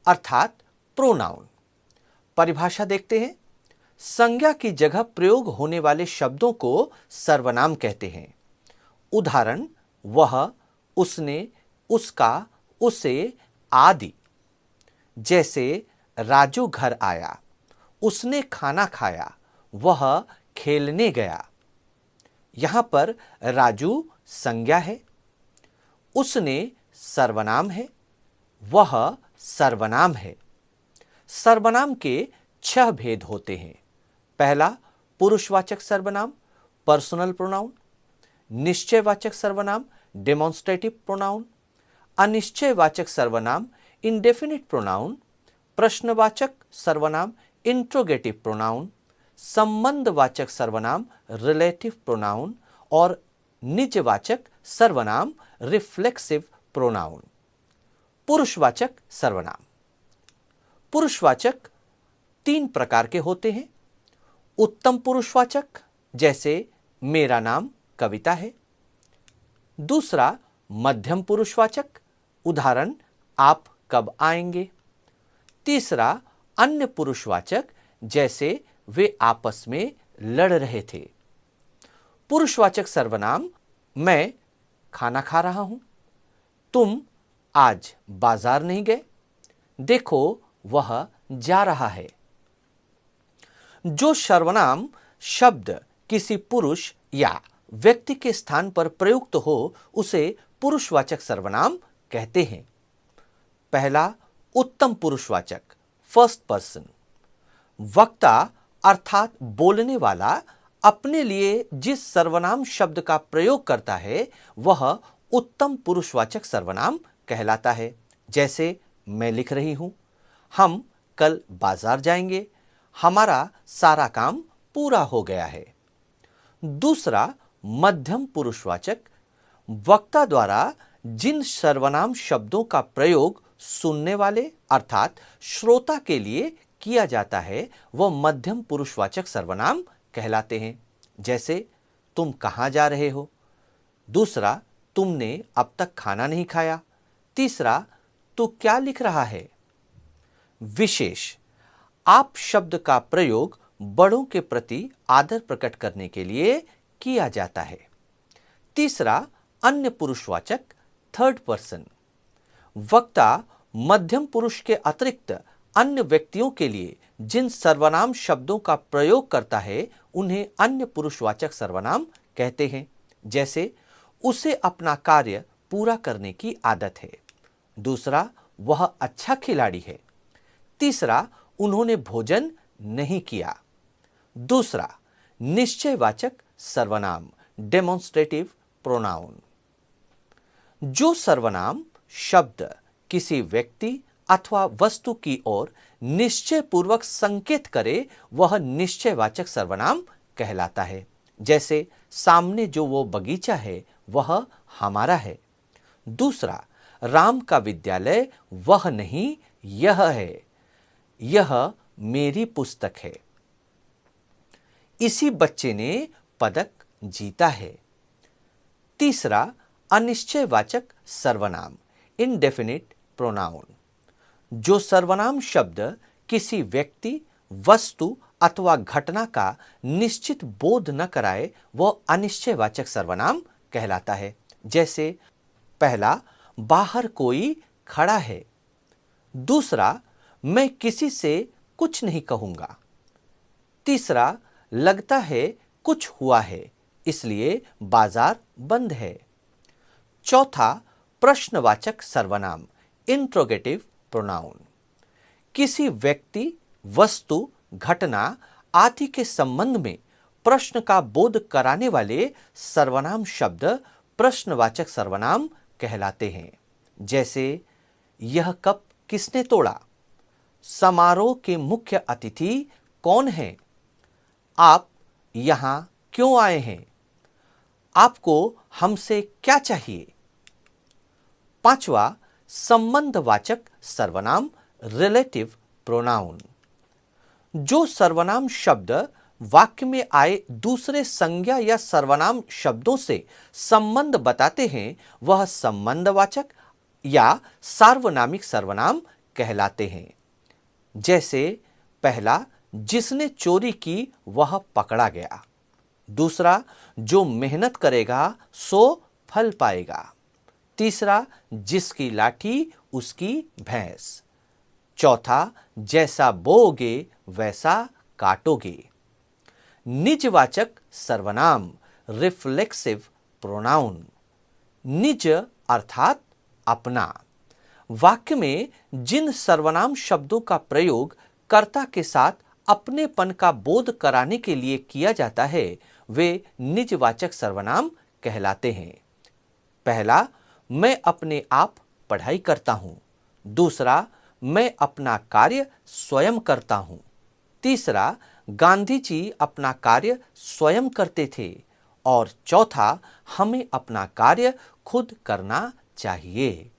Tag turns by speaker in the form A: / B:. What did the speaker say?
A: अर्थात प्रोनाउन। परिभाषा देखते हैं। संज्ञा की जगह प्रयोग होने वाले शब्दों को सर्वनाम कहते हैं। उदाहरण वह, उसने, उसका, उसे आदि। जैसे राजू घर आया, उसने खाना खाया, वह खेलने गया। यहां पर राजू संज्ञा है, उसने सर्वनाम है, वह सर्वनाम है। सर्वनाम के 6 भेद होते हैं। पहला, पुरुषवाचक सर्वनाम पर्सनल प्रोनाउन। निश्चयवाचक सर्वनाम डेमोन्स्ट्रेटिव प्रोनाउन। अनिश्चयवाचक सर्वनाम इंडेफिनिट प्रोनाउन। प्रश्नवाचक सर्वनाम इंट्रोगेटिव प्रोनाउन। संबंधवाचक सर्वनाम रिलेटिव प्रोनाउन और निजवाचक सर्वनाम रिफ्लेक्सिव प्रोनाउन। पुरुषवाचक सर्वनाम। पुरुषवाचक 3 प्रकार के होते हैं। उत्तम पुरुषवाचक, जैसे मेरा नाम कविता है। दूसरा, मध्यम पुरुषवाचक, उदाहरण आप कब आएंगे। तीसरा, अन्य पुरुषवाचक, जैसे वे आपस में लड़ रहे थे। पुरुषवाचक सर्वनाम मैं खाना खा रहा हूं, तुम आज बाजार नहीं गए, देखो वह जा रहा है। जो सर्वनाम शब्द किसी पुरुष या व्यक्ति के स्थान पर प्रयुक्त हो उसे पुरुषवाचक सर्वनाम कहते हैं। पहला, उत्तम पुरुषवाचक फर्स्ट पर्सन। वक्ता अर्थात बोलने वाला अपने लिए जिस सर्वनाम शब्द का प्रयोग करता है वह उत्तम पुरुषवाचक सर्वनाम कहलाता है। जैसे मैं लिख रही हूं, हम कल बाजार जाएंगे, हमारा सारा काम पूरा हो गया है। दूसरा, मध्यम पुरुषवाचक वक्ता द्वारा जिन सर्वनाम शब्दों का प्रयोग सुनने वाले अर्थात श्रोता के लिए किया जाता है वह मध्यम पुरुषवाचक सर्वनाम कहलाते हैं। जैसे तुम कहां जा रहे हो। दूसरा, तुमने अब तक खाना नहीं खाया। तीसरा, तू क्या लिख रहा है। विशेष, आप शब्द का प्रयोग बड़ों के प्रति आदर प्रकट करने के लिए किया जाता है। तीसरा, अन्य पुरुषवाचक थर्ड पर्सन। वक्ता मध्यम पुरुष के अतिरिक्त अन्य व्यक्तियों के लिए जिन सर्वनाम शब्दों का प्रयोग करता है उन्हें अन्य पुरुषवाचक सर्वनाम कहते हैं। जैसे उसे अपना कार्य पूरा करने की आदत है। दूसरा, वह अच्छा खिलाड़ी है। तीसरा, उन्होंने भोजन नहीं किया। दूसरा, निश्चयवाचक सर्वनाम डेमोन्स्ट्रेटिव प्रोनाउन। जो सर्वनाम शब्द किसी व्यक्ति अथवा वस्तु की ओर निश्चय पूर्वक संकेत करे वह निश्चयवाचक सर्वनाम कहलाता है। जैसे सामने जो वो बगीचा है वह हमारा है। दूसरा, राम का विद्यालय वह नहीं यह है, यह मेरी पुस्तक है। इसी बच्चे ने पदक जीता है। तीसरा, अनिश्चयवाचक सर्वनाम इंडेफिनिट प्रोनाउन। जो सर्वनाम शब्द किसी व्यक्ति, वस्तु अथवा घटना का निश्चित बोध न कराए वह अनिश्चयवाचक सर्वनाम कहलाता है। जैसे पहला, बाहर कोई खड़ा है। दूसरा, मैं किसी से कुछ नहीं कहूंगा। तीसरा, लगता है कुछ हुआ है इसलिए बाजार बंद है। चौथा, प्रश्नवाचक सर्वनाम इंट्रोगेटिव प्रोनाउन। किसी व्यक्ति, वस्तु, घटना आदि के संबंध में प्रश्न का बोध कराने वाले सर्वनाम शब्द प्रश्नवाचक सर्वनाम कहलाते हैं। जैसे यह कप किसने तोड़ा। समारोह के मुख्य अतिथि कौन हैं। आप यहां क्यों आए हैं। आपको हमसे क्या चाहिए। पांचवा, संबंधवाचक सर्वनाम रिलेटिव प्रोनाउन। जो सर्वनाम शब्द वाक्य में आए दूसरे संज्ञा या सर्वनाम शब्दों से संबंध बताते हैं वह संबंधवाचक या सार्वनामिक सर्वनाम कहलाते हैं। जैसे पहला, जिसने चोरी की वह पकड़ा गया। दूसरा, जो मेहनत करेगा सो फल पाएगा। तीसरा, जिसकी लाठी उसकी भैंस। चौथा, जैसा बोओगे वैसा काटोगे। निजवाचक सर्वनाम, रिफ्लेक्सिव प्रोनाउन। निज अर्थात अपना। वाक्य में जिन सर्वनाम शब्दों का प्रयोग कर्ता के साथ अपनेपन का बोध कराने के लिए किया जाता है वे निजवाचक सर्वनाम कहलाते हैं। पहला, मैं अपने आप पढ़ाई करता हूं। दूसरा, मैं अपना कार्य स्वयं करता हूं। तीसरा, गांधी जी अपना कार्य स्वयं करते थे। और चौथा, हमें अपना कार्य खुद करना चाहिए।